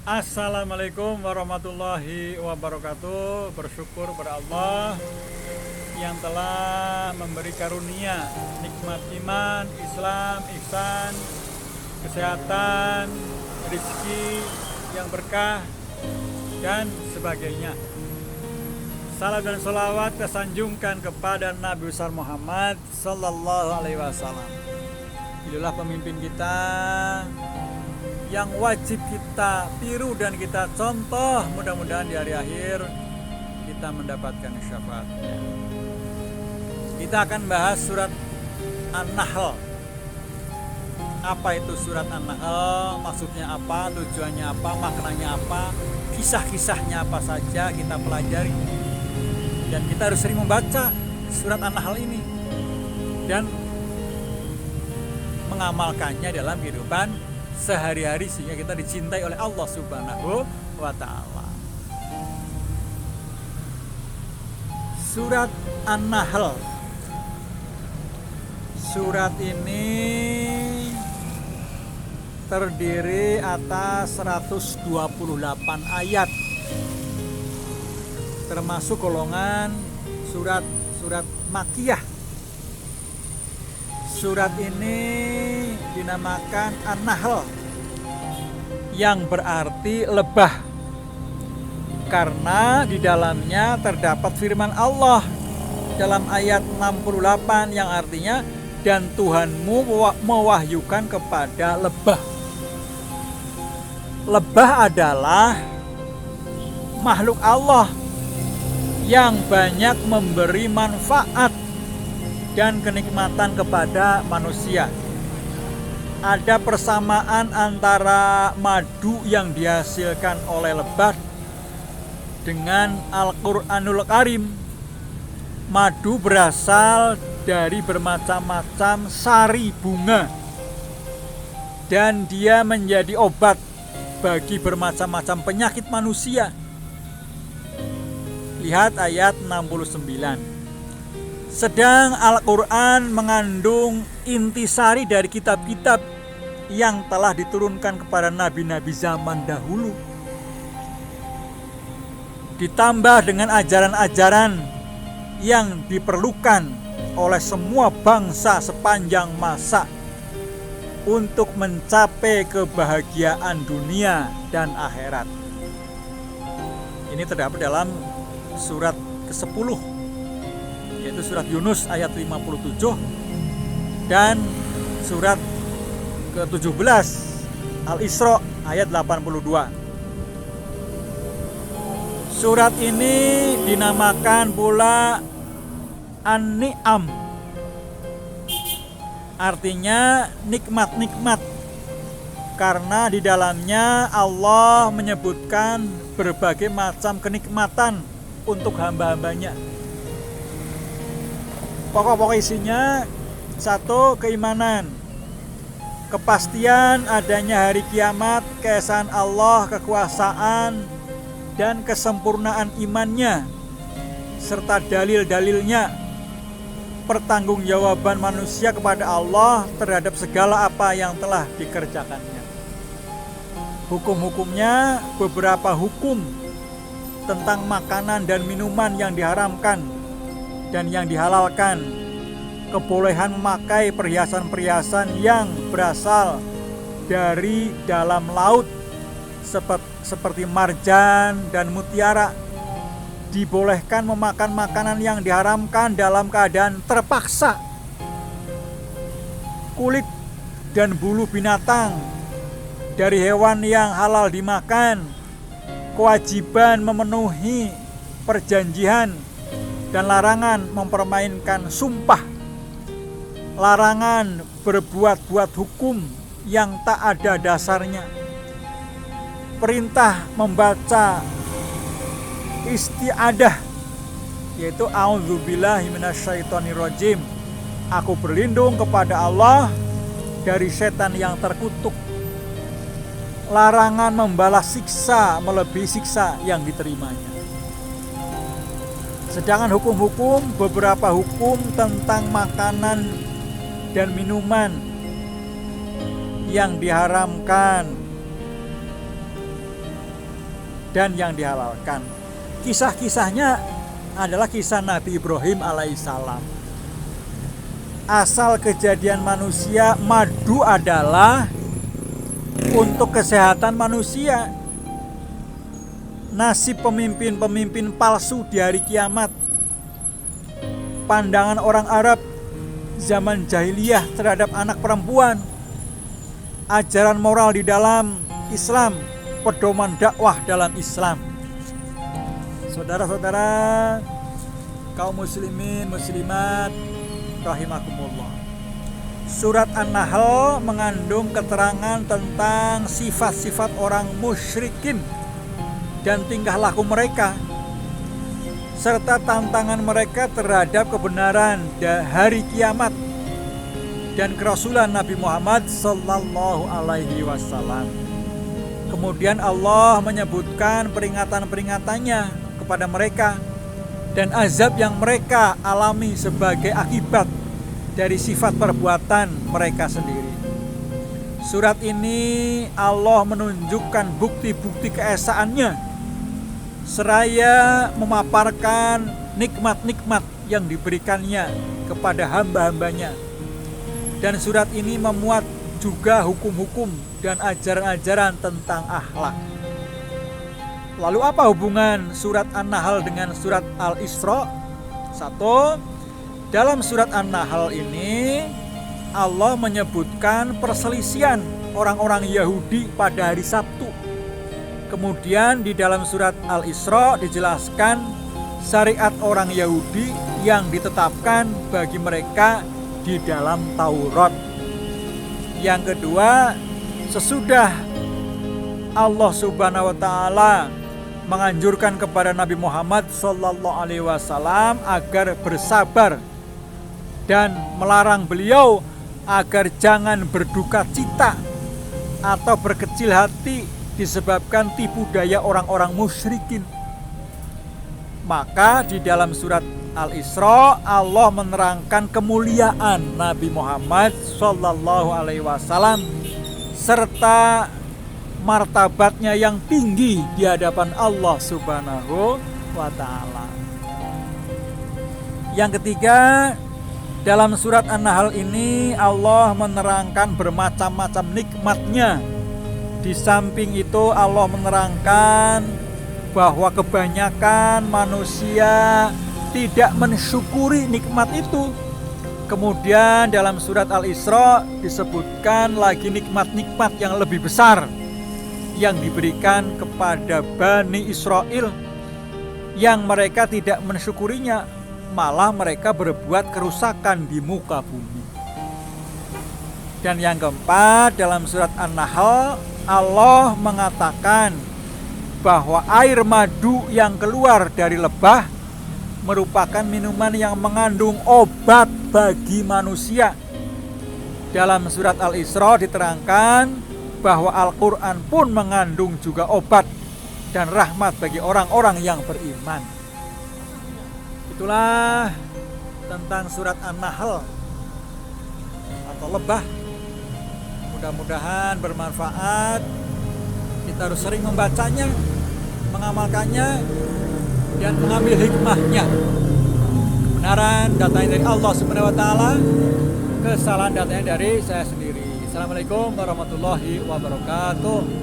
Assalamualaikum warahmatullahi wabarakatuh. Bersyukur kepada Allah yang telah memberi karunia nikmat iman, Islam, ihsan, kesehatan, rezeki yang berkah dan sebagainya. Salam dan salawat kesanjungkan kepada Nabi besar Muhammad sallallahu alaihi wasallam. Itulah pemimpin kita yang wajib kita tiru dan kita contoh. Mudah-mudahan di hari akhir kita mendapatkan syafaatnya. Kita akan bahas surat An-Nahl. Apa itu surat An-Nahl? Maksudnya apa? Tujuannya apa? Maknanya apa? Kisah-kisahnya apa saja kita pelajari. Dan kita harus sering membaca surat An-Nahl ini dan mengamalkannya dalam kehidupan sehari-hari sehingga kita dicintai oleh Allah Subhanahu wa ta'ala. Surat An-Nahl. Surat ini terdiri atas 128 ayat, termasuk golongan surat Makkiyah. Surat ini dinamakan An-Nahl, yang berarti lebah, karena di dalamnya terdapat firman Allah dalam ayat 68 yang artinya, dan Tuhanmu mewahyukan kepada lebah. Lebah adalah makhluk Allah yang banyak memberi manfaat dan kenikmatan kepada manusia. Ada persamaan antara madu yang dihasilkan oleh lebah dengan Al-Quranul Karim. Madu berasal dari bermacam-macam sari bunga, dan dia menjadi obat bagi bermacam-macam penyakit manusia. Lihat ayat 69. Sedang Al-Quran mengandung intisari dari kitab-kitab yang telah diturunkan kepada nabi-nabi zaman dahulu, ditambah dengan ajaran-ajaran yang diperlukan oleh semua bangsa sepanjang masa untuk mencapai kebahagiaan dunia dan akhirat. Ini terdapat dalam surat ke-10, yaitu surat Yunus ayat 57 dan surat ke-17 Al-Isra ayat 82. Surat ini dinamakan pula An-Ni'am, artinya nikmat-nikmat, karena di dalamnya Allah menyebutkan berbagai macam kenikmatan untuk hamba-hambanya. Pokok-pokok isinya: satu, keimanan, kepastian adanya hari kiamat, keesaan Allah, kekuasaan dan kesempurnaan imannya, serta dalil-dalilnya, pertanggungjawaban manusia kepada Allah terhadap segala apa yang telah dikerjakannya. Hukum-hukumnya, beberapa hukum tentang makanan dan minuman yang diharamkan dan yang dihalalkan, kebolehan memakai perhiasan-perhiasan yang berasal dari dalam laut seperti marjan dan mutiara, dibolehkan memakan makanan yang diharamkan dalam keadaan terpaksa, kulit dan bulu binatang dari hewan yang halal dimakan, kewajiban memenuhi perjanjian dan larangan mempermainkan sumpah, larangan berbuat-buat hukum yang tak ada dasarnya, perintah membaca isti'adah, yaitu a'udzubillahi minasyaitonirrajim, aku berlindung kepada Allah dari setan yang terkutuk, larangan membalas siksa melebihi siksa yang diterimanya. Sedangkan hukum-hukum, beberapa hukum tentang makanan dan minuman yang diharamkan dan yang dihalalkan. Kisah-kisahnya adalah kisah Nabi Ibrahim alaihissalam. Asal kejadian manusia, madu adalah untuk kesehatan manusia. Nasib pemimpin-pemimpin palsu di hari kiamat, pandangan orang Arab zaman jahiliyah terhadap anak perempuan, ajaran moral di dalam Islam, pedoman dakwah dalam Islam. Saudara-saudara kaum muslimin muslimat rahimakumullah. Surat An-Nahl mengandung keterangan tentang sifat-sifat orang musyrikin dan tingkah laku mereka, serta tantangan mereka terhadap kebenaran hari kiamat dan kerasulan Nabi Muhammad sallallahu alaihi wasallam. Kemudian Allah menyebutkan peringatan-peringatannya kepada mereka dan azab yang mereka alami sebagai akibat dari sifat perbuatan mereka sendiri. Surat ini Allah menunjukkan bukti-bukti keesaannya seraya memaparkan nikmat-nikmat yang diberikannya kepada hamba-hambanya. Dan surat ini memuat juga hukum-hukum dan ajaran-ajaran tentang akhlak. Lalu apa hubungan surat An-Nahl dengan surat Al-Isra? Satu, dalam surat An-Nahl ini Allah menyebutkan perselisihan orang-orang Yahudi pada hari Sabtu. Kemudian di dalam surat Al-Isra dijelaskan syariat orang Yahudi yang ditetapkan bagi mereka di dalam Taurat. Yang kedua, sesudah Allah Subhanahu wa taala menganjurkan kepada Nabi Muhammad sallallahu alaihi wasallam agar bersabar dan melarang beliau agar jangan berduka cita atau berkecil hati disebabkan tipu daya orang-orang musyrikin. Maka di dalam surat Al-Isra Allah menerangkan kemuliaan Nabi Muhammad sallallahu alaihi wasallam serta martabatnya yang tinggi di hadapan Allah Subhanahu wa taala. Yang ketiga, dalam surat An-Nahl ini Allah menerangkan bermacam-macam nikmatnya. Di samping itu Allah menerangkan bahwa kebanyakan manusia tidak mensyukuri nikmat itu. Kemudian dalam surat Al-Isra disebutkan lagi nikmat-nikmat yang lebih besar yang diberikan kepada Bani Israel yang mereka tidak mensyukurinya, malah mereka berbuat kerusakan di muka bumi. Dan yang keempat, dalam surat An-Nahl Allah mengatakan bahwa air madu yang keluar dari lebah merupakan minuman yang mengandung obat bagi manusia. Dalam surat Al-Isra diterangkan bahwa Al-Quran pun mengandung juga obat dan rahmat bagi orang-orang yang beriman. Itulah tentang surat An-Nahl atau lebah. Mudah-mudahan bermanfaat. Kita harus sering membacanya, mengamalkannya, dan mengambil hikmahnya. Kebenaran datangnya dari Allah Subhanahu wa taala, kesalahan datangnya dari saya sendiri. Assalamualaikum warahmatullahi wabarakatuh.